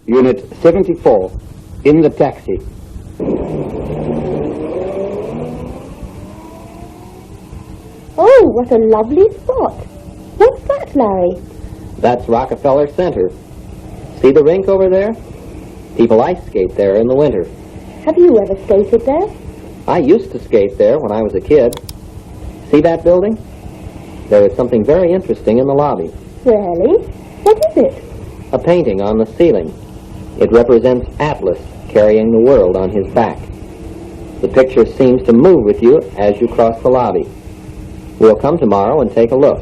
Unit 74, in the taxi. Oh, what a lovely spot. What's that, Larry? That's Rockefeller Center. See the rink over there? People ice skate there in the winter. Have you ever skated there? I used to skate there when I was a kid. See that building? There is something very interesting in the lobby. Really? What is it? A painting on the ceiling. It represents Atlas carrying the world on his back. The picture seems to move with you as you cross the lobby. We'll come tomorrow and take a look.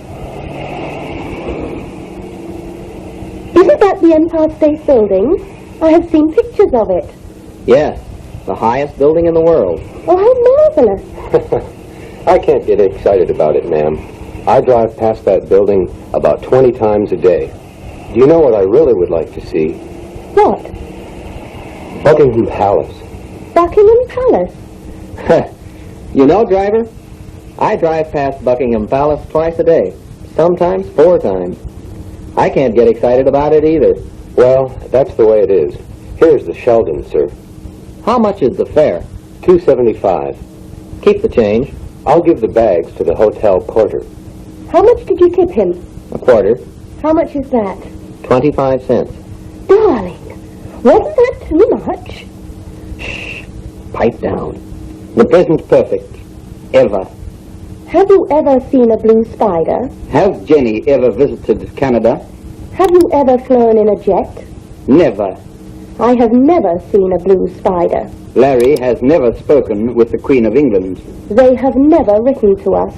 Isn't that the Empire State Building? I have seen pictures of it. Yes, the highest building in the world. Oh, how marvelous. I can't get excited about it, ma'am. I drive past that building about 20 times a day. Do you know what I really would like to see? What? Buckingham Palace. Buckingham Palace? You know, driver, I drive past Buckingham Palace twice a day, sometimes 4 times. I can't get excited about it either. Well, that's the way it is. Here's the Sheldon, sir. How much is the fare? $2.75. Keep the change. I'll give the bags to the hotel porter. How much did you tip him? A quarter. How much is that? 25 cents. Darling, wasn't that too much? Shh. Pipe down. The present's perfect. Ever. Have you ever seen a blue spider? Has Jenny ever visited Canada? Have you ever flown in a jet? Never. I have never seen a blue spider. Larry has never spoken with the Queen of England. They have never written to us.